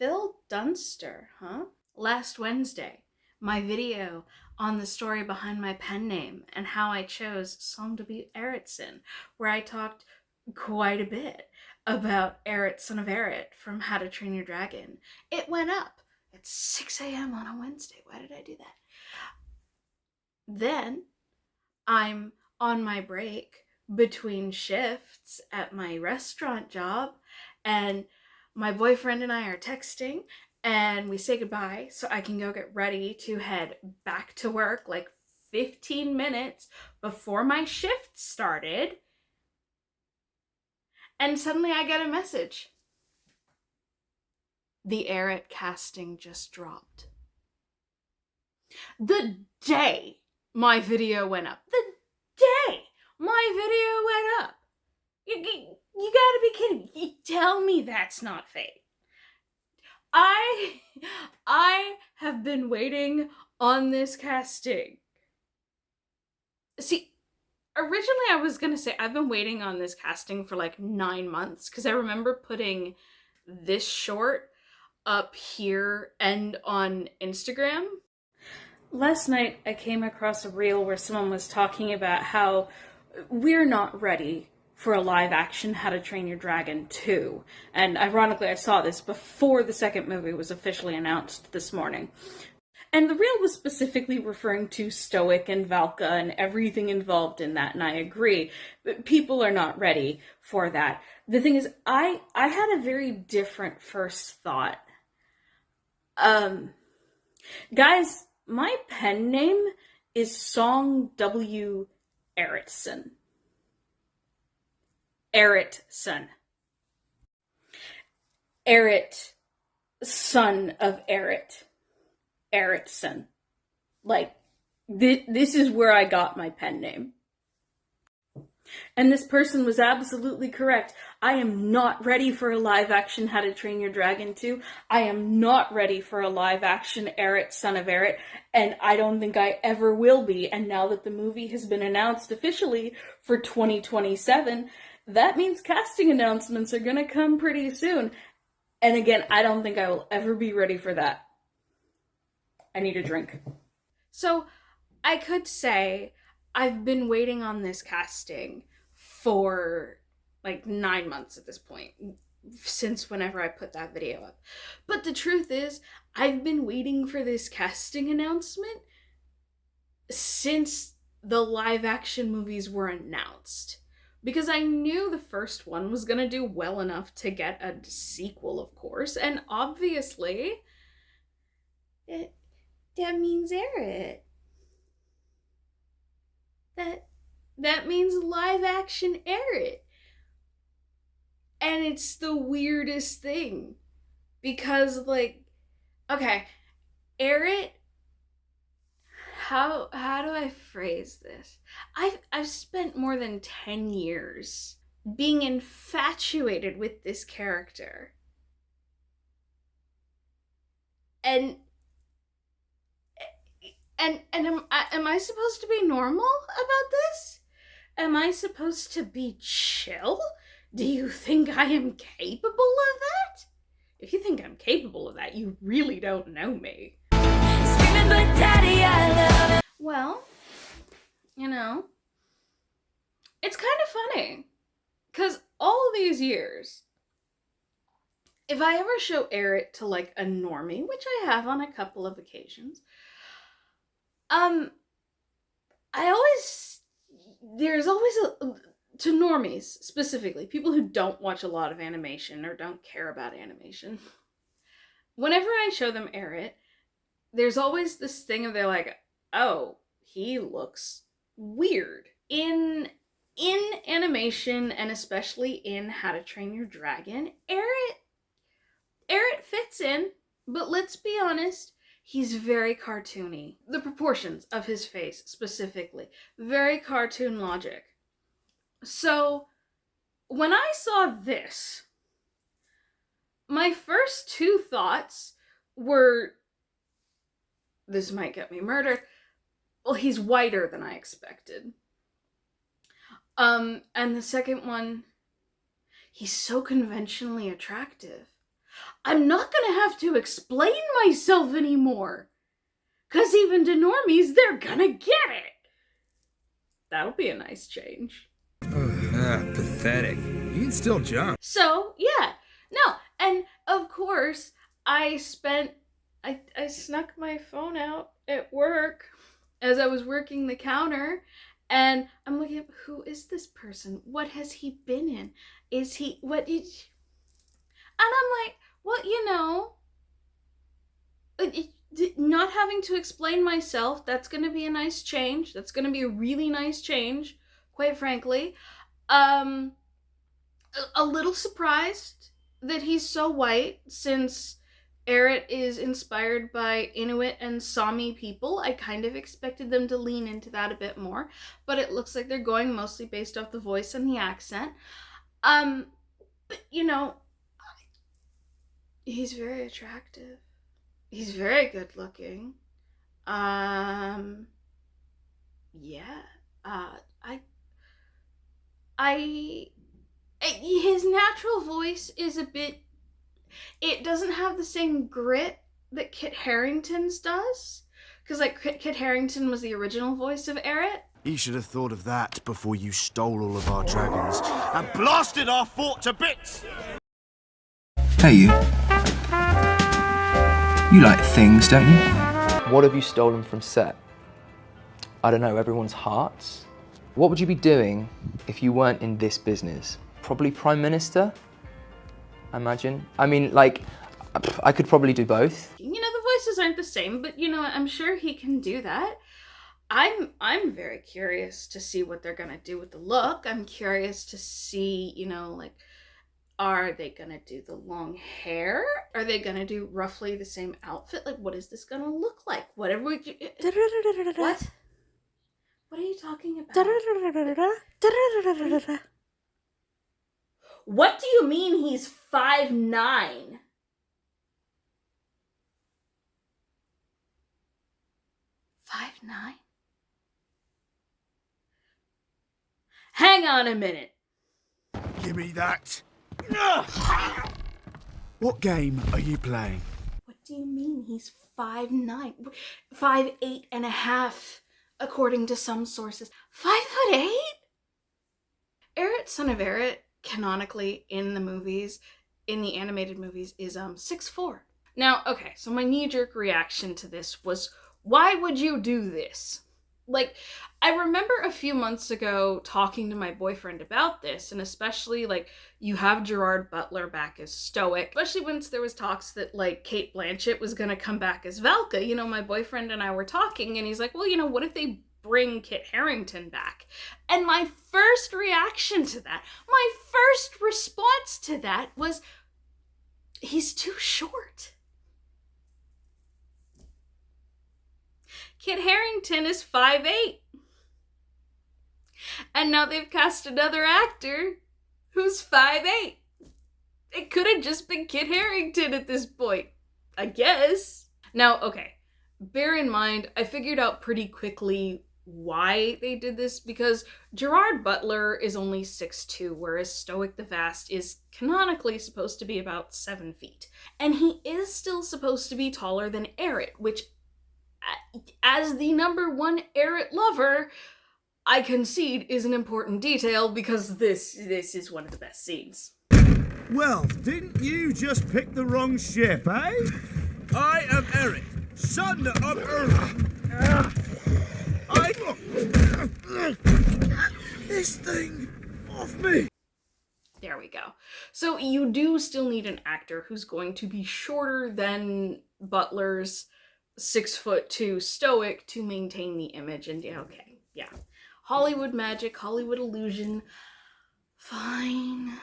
Phil Dunster, huh? Last Wednesday, my video on the story behind my pen name and how I chose Song to be Eretson, where I talked quite a bit about Eret, son of Eret from How to Train Your Dragon. It went up at 6 a.m. on a Wednesday. Why did I do that? Then I'm on my break between shifts at my restaurant job, and my boyfriend and I are texting, and we say goodbye so I can go get ready to head back to work like 15 minutes before my shift started. And suddenly I get a message. The Eret casting just dropped. The day my video went up. The day my video went up. You gotta be kidding. You tell me that's not fake. I have been waiting on this casting. See, originally I was gonna say I've been waiting on this casting for like 9 months, because I remember putting this short up here and on Instagram. Last night I came across a reel where someone was talking about how we're not ready for a live action How to Train Your Dragon 2. And ironically, I saw this before the second movie was officially announced this morning. And the reel was specifically referring to Stoic and Valka and everything involved in that, and I agree. But people are not ready for that. The thing is, I had a very different first thought. Guys, my pen name is Song W. Eretson. Eretson. Eret, son of Eret. Eretson. Like, this is where I got my pen name. And this person was absolutely correct. I am not ready for a live-action How to Train Your Dragon 2. I am not ready for a live-action Eret, son of Eret, and I don't think I ever will be. And now that the movie has been announced officially for 2027, that means casting announcements are gonna come pretty soon. And again, I don't think I will ever be ready for that. I need a drink. So, I could say I've been waiting on this casting for like 9 months at this point, since whenever I put that video up. But the truth is, I've been waiting for this casting announcement since the live action movies were announced. Because I knew the first one was gonna do well enough to get a sequel, of course, and obviously, that means Eret. That means live action Eret. And it's the weirdest thing. Because, like, okay, Eret, how do I phrase this? I've spent more than 10 years being infatuated with this character. And am I supposed to be normal about this? Am I supposed to be chill? Do you think I am capable of that? If you think I'm capable of that, you really don't know me. Screaming, but Daddy, I love it. Well, you know, it's kind of funny, because all these years, if I ever show Eret to like a normie, which I have on a couple of occasions, there's always to normies specifically, people who don't watch a lot of animation or don't care about animation, whenever I show them Eret, there's always this thing of they're like, oh, he looks weird. In animation, and especially in How to Train Your Dragon, Eret fits in, but let's be honest, he's very cartoony. The proportions of his face, specifically, very cartoon logic. So, when I saw this, my first two thoughts were, this might get me murdered. Well, he's whiter than I expected. And the second one, he's so conventionally attractive. I'm not gonna have to explain myself anymore. Cause even to normies, they're gonna get it. That'll be a nice change. Pathetic. You can still jump. So, yeah. No, and of course, I snuck my phone out at work as I was working the counter, and I'm looking at, who is this person? What has he been in? Is he, what did, and I'm like, well, you know, not having to explain myself, that's going to be a nice change. That's going to be a really nice change, quite frankly. A little surprised that he's so white, since Eret is inspired by Inuit and Sami people. I kind of expected them to lean into that a bit more, but it looks like they're going mostly based off the voice and the accent. But you know, he's very attractive. He's very good looking. Yeah. His natural voice is a bit, it doesn't have the same grit that Kit Harington's does. Because, like, Kit Harington was the original voice of Eret. You should have thought of that before you stole all of our dragons and blasted our fort to bits! Hey, you. You like things, don't you? What have you stolen from set? I don't know, everyone's hearts? What would you be doing if you weren't in this business? Probably Prime Minister, I imagine. I mean, like, I could probably do both. You know, the voices aren't the same, but, you know, I'm sure he can do that. I'm very curious to see what they're gonna do with the look. I'm curious to see, you know, like, are they gonna do the long hair? Are they gonna do roughly the same outfit? Like, what is this gonna look like? Whatever we do. What? What are you talking about? What do you mean he's 5'9"? 5'9"? Hang on a minute. Give me that. What game are you playing? What do you mean he's 5'9"? 5'8.5", according to some sources. 5'8"? Eret, son of Eret, canonically in the movies, in the animated movies, is 6'4". Now, okay, so my knee-jerk reaction to this was, why would you do this? Like, I remember a few months ago talking to my boyfriend about this, and especially, like, you have Gerard Butler back as Stoic, especially once there was talks that, like, Cate Blanchett was gonna come back as Velka. You know, my boyfriend and I were talking, and he's like, well, you know, what if they bring Kit Harington back? And my first reaction to that, my first response to that was, he's too short. Kit Harington is 5'8". And now they've cast another actor who's 5'8". It could have just been Kit Harington at this point, I guess. Now, okay, bear in mind, I figured out pretty quickly why they did this, because Gerard Butler is only 6'2", whereas Stoic the Vast is canonically supposed to be about 7 feet. And he is still supposed to be taller than Eret, which, as the #1 Eret lover, I concede is an important detail, because this is one of the best scenes. Well, didn't you just pick the wrong ship, eh? I am Eret, son of Earth. This thing off me. There we go. So you do still need an actor who's going to be shorter than Butler's 6'2" Stoic to maintain the image. And okay, yeah. Hollywood magic, Hollywood illusion. Fine.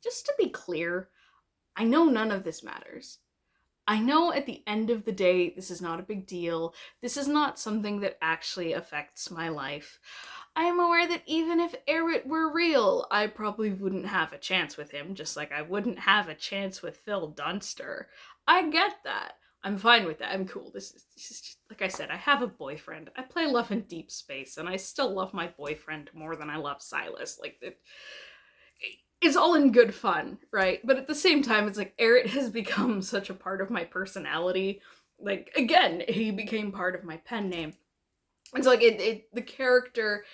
Just to be clear, I know none of this matters. I know at the end of the day, this is not a big deal. This is not something that actually affects my life. I am aware that even if Eret were real, I probably wouldn't have a chance with him, just like I wouldn't have a chance with Phil Dunster. I get that. I'm fine with that. I'm cool. This is just, like I said, I have a boyfriend. I play Love in Deep Space, and I still love my boyfriend more than I love Silas. Like, it's all in good fun, right? But at the same time, it's like Eret has become such a part of my personality. Like, again, he became part of my pen name. It's like the character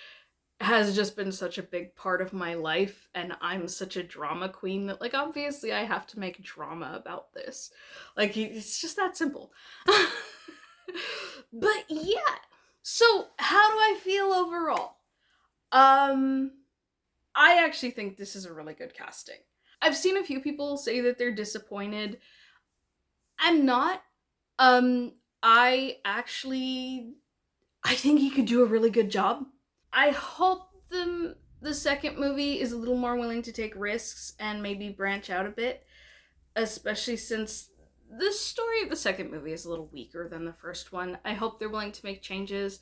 has just been such a big part of my life, and I'm such a drama queen that, like, obviously I have to make drama about this. Like, it's just that simple. But yeah, so how do I feel overall? I actually think this is a really good casting. I've seen a few people say that they're disappointed. I'm not. I actually, I think he could do a really good job. I hope the second movie is a little more willing to take risks and maybe branch out a bit, especially since the story of the second movie is a little weaker than the first one. I hope they're willing to make changes.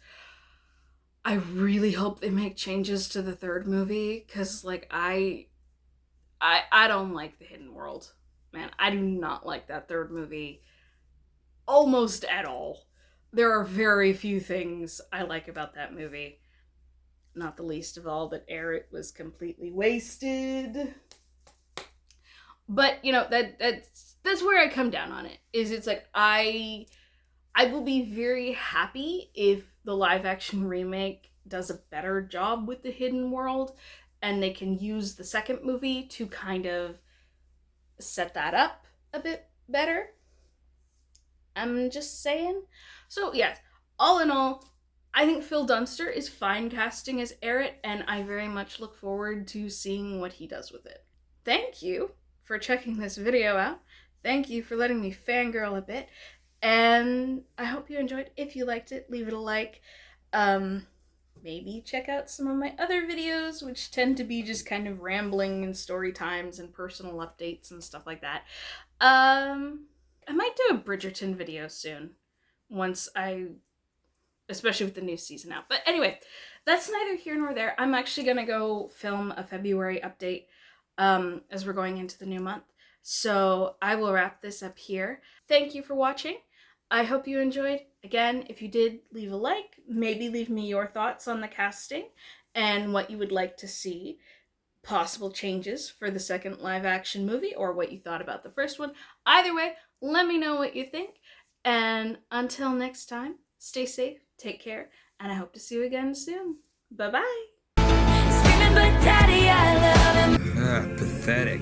I really hope they make changes to the third movie, because like I don't like the Hidden World. Man, I do not like that third movie almost at all. There are very few things I like about that movie. Not the least of all that Eret was completely wasted. But, you know, that's where I come down on it. Is it's like I will be very happy if the live action remake does a better job with the Hidden World, and they can use the second movie to kind of set that up a bit better. I'm just saying. So yes, all in all, I think Phil Dunster is fine casting as Eret, and I very much look forward to seeing what he does with it. Thank you for checking this video out. Thank you for letting me fangirl a bit. And I hope you enjoyed. If you liked it, leave it a like. Maybe check out some of my other videos, which tend to be just kind of rambling and story times and personal updates and stuff like that. I might do a Bridgerton video soon, especially with the new season out. But anyway, that's neither here nor there. I'm actually gonna go film a February update as we're going into the new month. So I will wrap this up here. Thank you for watching. I hope you enjoyed. Again, if you did, leave a like. Maybe leave me your thoughts on the casting and what you would like to see. Possible changes for the second live action movie, or what you thought about the first one. Either way, let me know what you think. And until next time, stay safe, take care, and I hope to see you again soon. Bye-bye. Pathetic.